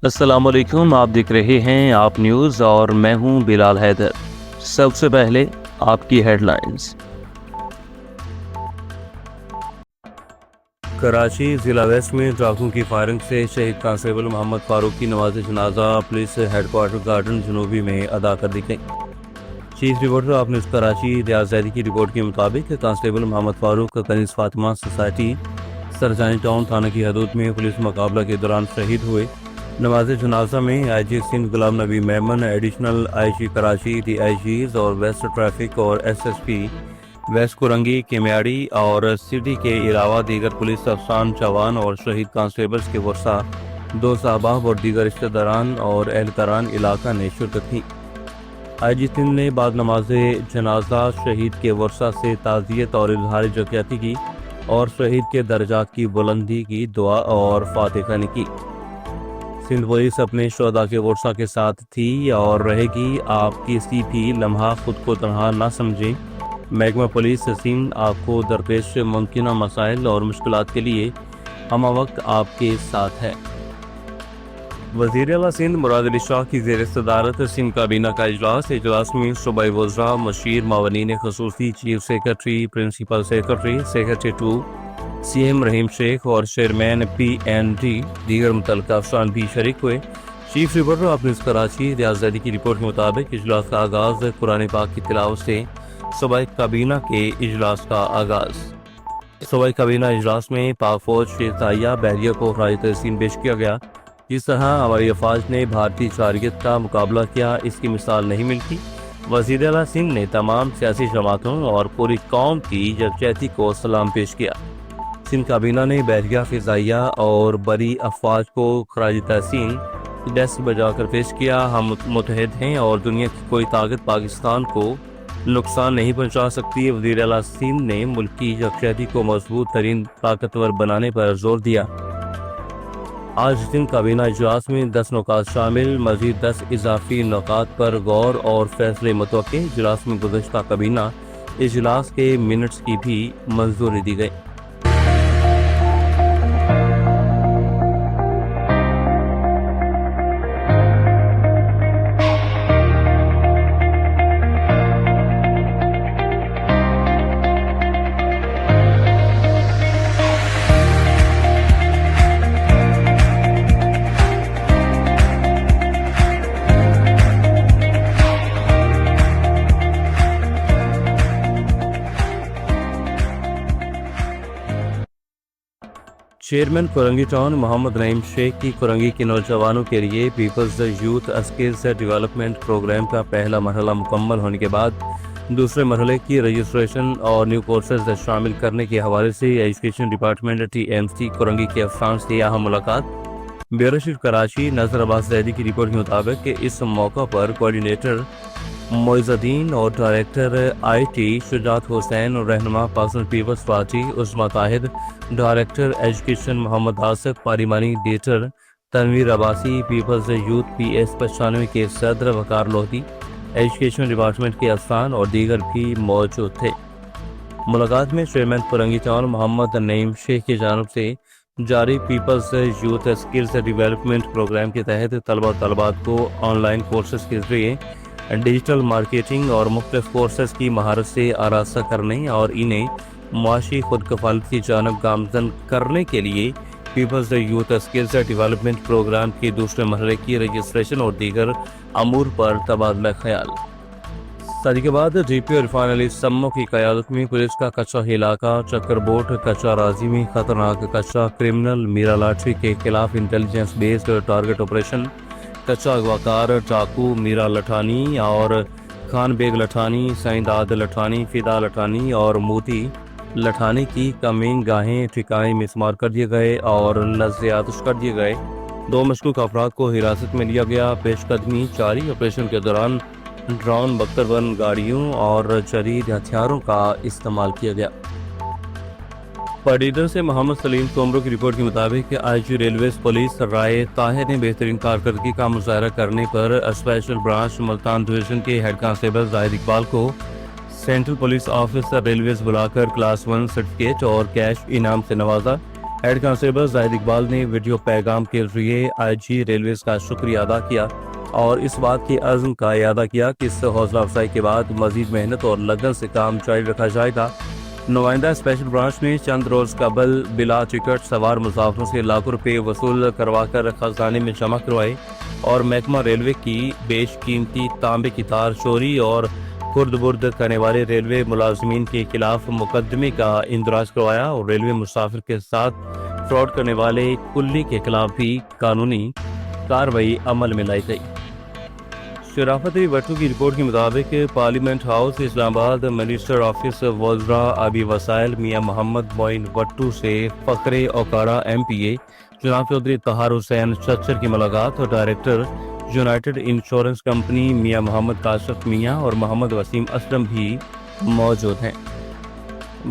السلام علیکم، آپ دیکھ رہے ہیں آپ نیوز اور میں ہوں بلال حیدر۔ سب سے پہلے آپ کی ہیڈ لائنز۔ کراچی ضلع ویسٹ میں ڈاکوؤں کی فائرنگ سے شہید کانسٹیبل محمد فاروق کی نماز جنازہ پولیس ہیڈ کوارٹر گارڈن جنوبی میں ادا کر دی گئی۔ چیف رپورٹر آپ نیوز کراچی ریاض زیدی کی رپورٹ کے مطابق کانسٹیبل محمد فاروق کنیز فاطمہ سوسائٹی سرجانی ٹاؤن تھانہ کی حدود میں پولیس مقابلہ کے دوران شہید ہوئے۔ نماز جنازہ میں آئی جی Sindh Ghulam Nabi Memon, additional I G Karachi, D I Gs اور ویسٹ ٹریفک اور S S P west Korangi Keamari اور سٹی کے علاوہ دیگر پولیس افسران، جوان اور شہید کانسٹیبلز کے ورثاء، دوست احباب اور دیگر رشتہ داران اور اہلکاران علاقہ نے شرکت کی۔ آئی جی سندھ نے بعد نماز جنازہ شہید کے ورثاء سے تعزیت اور اظہار یکجہتی کی اور شہید کے درجات کی بلندی کی دعا اور فاتحہ کی۔ سندھ پولیس اپنے شہداء کے ورثاء کے ساتھ تھی اور رہے گی۔ آپ کسی بھی لمحہ خود کو تنہا نہ سمجھیں۔ محکمہ پولیس سندھ آپ کو درپیش ممکنہ مسائل اور مشکلات کے لیے ہمہ وقت آپ کے ساتھ ہے۔ وزیر اعلیٰ سندھ مراد علی شاہ کی زیر صدارت سندھ کابینہ کا اجلاس میں صوبائی وزراء، مشیر، معاونین خصوصی، chief secretary, principal secretary, secretary 2، C M Rahim Sheikh اور چیئرمین پی این ڈی دیگر متعلقہ افسران بھی شریک ہوئے۔ چیف رپورٹر آپ نیوز کراچی ریاض زیدی کی رپورٹ کے مطابق اجلاس کا آغاز قرآن پاک کی تلاوت سے صوبائی کابینہ کے اجلاس کا آغاز۔ صوبائی کابینہ اجلاس میں پاک فوج شیطائیہ بحریہ کو خراج تحسین پیش کیا گیا۔ جس طرح ہماری افواج نے بھارتی جارحیت کا مقابلہ کیا، اس کی مثال نہیں ملتی۔ وزیر اعلیٰ سندھ نے تمام سیاسی جماعتوں اور پوری قوم کی یکجہتی کو سلام پیش کیا۔ سندھ کابینہ نے بحریہ، فضائیہ اور بری افواج کو خراج تحسین ڈیسک بجا کر پیش کیا۔ ہم متحد ہیں اور دنیا کی کوئی طاقت پاکستان کو نقصان نہیں پہنچا سکتی۔ وزیر اعلیٰ سندھ نے ملک کی یکجہتی کو مضبوط ترین طاقتور بنانے پر زور دیا۔ آج سندھ کابینہ اجلاس میں 10 نکات شامل، مزید 10 اضافی نکات پر غور اور فیصلے متوقع۔ اجلاس میں گزشتہ کابینہ اجلاس کے منٹس کی بھی منظوری دی گئی۔ چیئرمین کرنگی ٹاؤن محمد نعیم شیخ کی کرنگی کے نوجوانوں کے لیے Peoples Youth Skills Development Programme کا پہلا مرحلہ مکمل ہونے کے بعد دوسرے مرحلے کی رجسٹریشن اور نیو کورسز شامل کرنے کے حوالے سے education department T M C Korangi کے افسران سے اہم ملاقات۔ بیورو چیف کراچی نذر عباس زیدی کی رپورٹ کے مطابق کہ اس موقع پر کوآرڈینیٹر معز الدین اور ڈائریکٹر آئی ٹی شجاعت حسین اور رہنما پاکستان پیپلز پارٹی عظمیٰ طاہر، ڈائریکٹر ایجوکیشن محمد آصف پارلیمانی، editor Tanveer Abbasi, Peoples Youth P S 95 کے صدر وقار لودھی، ایجوکیشن ڈپارٹمنٹ کے افسران اور دیگر بھی موجود تھے۔ ملاقات میں چیئرمین کرنگی ٹاؤن محمد نعیم شیخ کی جانب سے جاری Peoples Youth Skills Development Programme کے تحت طلبہ و طالبات کو آن لائن کورسز کے ذریعے ڈیجیٹل مارکیٹنگ اور مختلف کورسز کی مہارت سے آراستہ کرنے اور انہیں معاشی خود کفالت کی جانب گامزن کرنے کے لیے Peoples Youth Skills Development Programme کے دوسرے مرحلے کی رجسٹریشن اور دیگر امور پر تبادلہ خیال۔ شادی کے بعد ڈی پی عرفان علی سمو کی قیادت میں پولیس کا کچا علاقہ چکر بوٹ کچا راضی میں خطرناک کچا کرمنل میرا لاٹری کے خلاف انٹیلیجنس بیسڈ ٹارگٹ آپریشن، کچا اغواکار ڈاکو میرا لٹھانی اور خان بیگ لٹھانی، سائنداد لٹھانی، فدا لٹھانی اور موتی لٹھانی کی کمین گاہیں ٹھکانے مسمار کر دیے گئے اور نظر آتش کر دیے گئے۔ 2 مشکوک افراد کو حراست میں لیا گیا۔ پیش قدمی جاری آپریشن کے دوران ڈرون، بختر گاڑیوں اور جدید ہتھیاروں کا استعمال کیا گیا۔ پارٹیدر سے محمد سلیم تومرو کی رپورٹ کے مطابق آئی جی ریلویز پولیس رائے طاہر نے بہترین کارکردگی کا مظاہرہ کرنے پر اسپیشل برانچ ملتان ڈویژن کے ہیڈ کانسٹیبل زاہد اقبال کو سینٹرل پولیس آفس ریلویز بلا کر کلاس 1 سرٹیفکیٹ اور کیش انعام سے نوازا۔ हेड कांस्टेबल जाहिद इकबाल ने वीडियो पैगाम के जरिए IG रेलवेज का शुक्रिया अदा किया और इस बात के अज़्म का इरादा किया कि इस हौसला अफजाई के बाद मजीद मेहनत और लगन से काम जारी रखा जाएगा। नुमाइंदा स्पेशल ब्रांच ने चंद रोज कबल बिला टिकट सवार मुसाफिरों से लाखों रुपए वसूल करवाकर खजाने में जमा करवाए और महकमा रेलवे की बेशकीमती तांबे की तार चोरी और खुर्द बुर्द करने वाले रेलवे मुलाजमीन के खिलाफ मुकदमे का इंदराज करवाया और रेलवे मुसाफिर के साथ फ्रॉड करने वाले कुल्ली के खिलाफ भी कानूनी कार्रवाई अमल में लाई गई। शराफती भट्टू की रिपोर्ट के मुताबिक parliament house Islamabad minister office वज़रा आबी वसाइल मियां मोहम्मद मोइन भट्टू से फखरे औकाड़ा MPA जनाब चौधरी तहार हुसैन चच्चर की मुलाकात और डायरेक्टर यूनाइटेड इंश्योरेंस कंपनी मियां मोहम्मद काशिफ मियां और मोहम्मद वसीम असलम भी मौजूद हैं।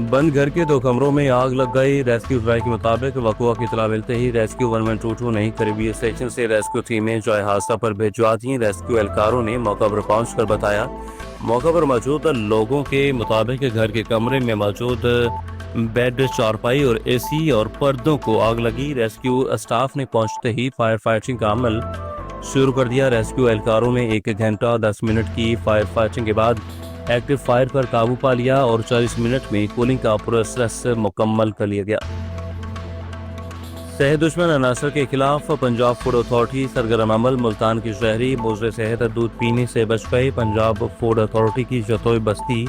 बंद घर के 2 कमरों में आग लग गई। रेस्क्यू ड्राइव के मुताबिक वक़ुआ की इत्तला मिलते ही रेस्क्यू 1122 नहीं करीबी स्टेशन से रेस्क्यू टीमें जॉय हादसा पर भिजवा दी। रेस्क्यू एहलकारों ने मौका पर पहुंचकर बताया मौका पर मौजूद लोगों के मुताबिक घर के कमरे में मौजूद बेड, चारपाई और AC और पर्दों को आग लगी। रेस्क्यू स्टाफ ने पहुंचते ही फायर फाइटिंग का अमल शुरू कर दिया। रेस्क्यू एहलकारों ने 1 घंटा 10 मिनट की फायर फाइटिंग के बाद एक्टिव फायर पर काबू पा लिया और 40 मिनट में कूलिंग का प्रोसेस मुकम्मल कर लिया गया। सेहत दुश्मन अनासर के खिलाफ पंजाब फूड अथॉरिटी सरगर्म अमल। मुल्तान की शहरी मुज़र सेहत दूध पीने से बच गए। पंजाब फूड अथॉरिटी की जतोई बस्ती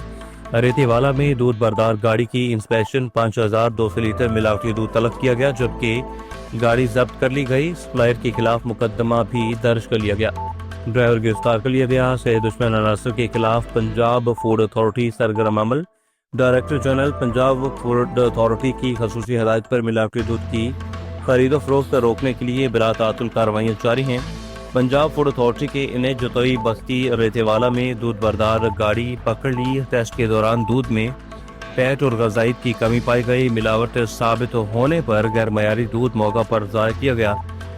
रेतीवाला में दूध बरदार गाड़ी की इंस्पेक्शन 5200 लीटर मिलावटी दूध तलब किया गया जबकि गाड़ी जब्त कर ली गई। सप्लायर के खिलाफ मुकदमा भी दर्ज कर लिया गया। ड्राइवर गिरफ्तार कर लिया गया। सेहत दुश्मन अनासर के खिलाफ पंजाब फूड अथॉरिटी सरगर्म अमल। Director general Punjab food authority की खसूसी हदायत पर मिलावटी दूध की खरीदो फरोख्त रोकने के लिए बिला तातुल कार्रवाइयाँ जारी हैं। पंजाब फूड अथॉरिटी के इन्हें जतोई बस्ती रेतेवाला में दूध बरदार गाड़ी पकड़ ली। टेस्ट के दौरान दूध में फैट और गजाइत की कमी पाई गई। मिलावट साबित होने पर गैर मयारी दूध मौका पर ज़ाया किया गया।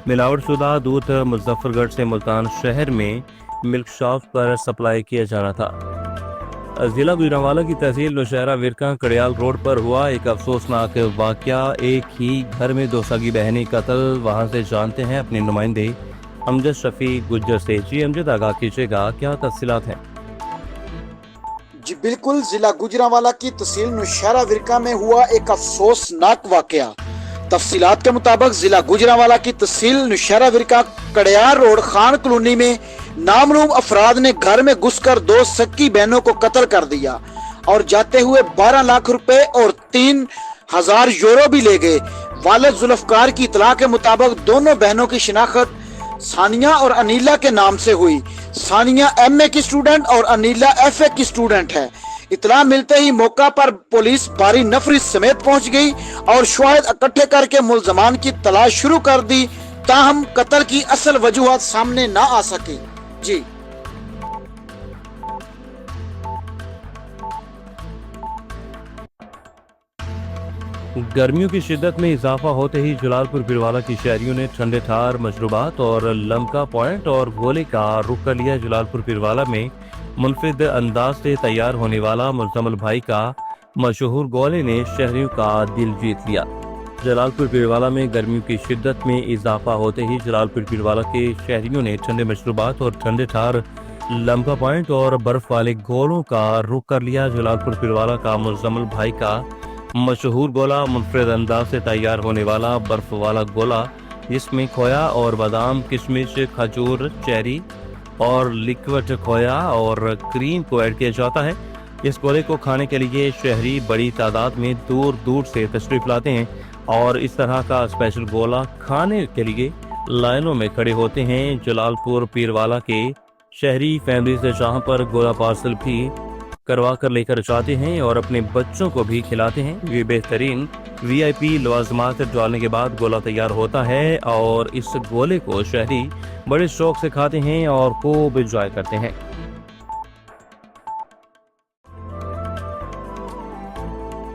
मिलावट शुदा दूध मुजफ्फरगढ़ से मुल्तान शहर में मिल्क शॉप पर सप्लाई किया जाना था। जिला गुजरांवाला की तहसील नौशहरा विरका कड़ियाल रोड पर हुआ एक अफसोसनाक वाकया। एक ही घर में 2 सगी बहनें कत्ल। वहां से जानते हैं अपने नुमाइंदे अमजद शफी गुज्जर से। जी अमजद, आगाह कीजिएगा, क्या तफसीलात हैं? जी बिल्कुल, जिला गुजरांवाला की तहसील नौशहरा विरका में हुआ एक अफसोसनाक वाकया। तफसीलात के मुताबिक जिला गुजरांवाला की तहसील नौशहरा विरका कड़ियाल रोड खान कॉलोनी में नामरूम अफराद ने घर में घुसकर 2 सगी बहनों को कत्ल कर दिया और जाते हुए 12 लाख रुपए और 3000 यूरो भी ले गए। वालिद जुल्फकार की इतला के मुताबिक दोनों बहनों की शिनाख्त सानिया और अनीला के नाम से हुई। सानिया MA की स्टूडेंट और अनीला FA की स्टूडेंट है। इतला मिलते ही मौका पर पुलिस भारी नफरी समेत पहुंच गई और शवाहिद इकट्ठे करके मुलजमान की तलाश शुरू कर दी, ताहम कत्ल की असल वजूहात सामने ना आ सकी। जी गर्मियों की शिद्दत में इजाफा होते ही जलालपुर बिरवाला की शहरियों ने ठंडे ठार मशरूबात और लमका पॉइंट और गोले का रुख कर लिया। जलालपुर बिरवाला में मुनफिद अंदाज से तैयार होने वाला मुजम्मिल भाई का मशहूर गोले ने शहरियों का दिल जीत लिया। जलालपुर बिरवाला में गर्मियों की शिद्दत में इजाफा होते ही जलालपुर बिरवाला के शहरियों ने ठंडे मशरूबात और ठंडे ठार लमका पॉइंट और बर्फ वाले गोलों का रुख कर लिया। जलालपुर बिरवाला का मुजम्मिल भाई का मशहूर गोला मुनफरिद अंदाज से तैयार होने वाला बर्फ वाला गोला, जिसमें खोया और बादाम, किशमिश, खजूर, चेरी और लिक्विड खोया और क्रीम को ऐड किया जाता है। इस गोले को खाने के लिए शहरी बड़ी तादाद में दूर दूर से तशरीफ लाते हैं और इस तरह का स्पेशल गोला खाने के लिए लाइनों में खड़े होते हैं। जलालपुर पीरवाला के शहरी फैमिली से जहां पर गोला पार्सल भी करवा कर लेकर जाते हैं और अपने बच्चों को भी खिलाते हैं। ये बेहतरीन VIP लवाजमात डालने के बाद गोला तैयार होता है और इस गोले को शहरी बड़े शौक से खाते हैं और खूब इंजॉय करते हैं।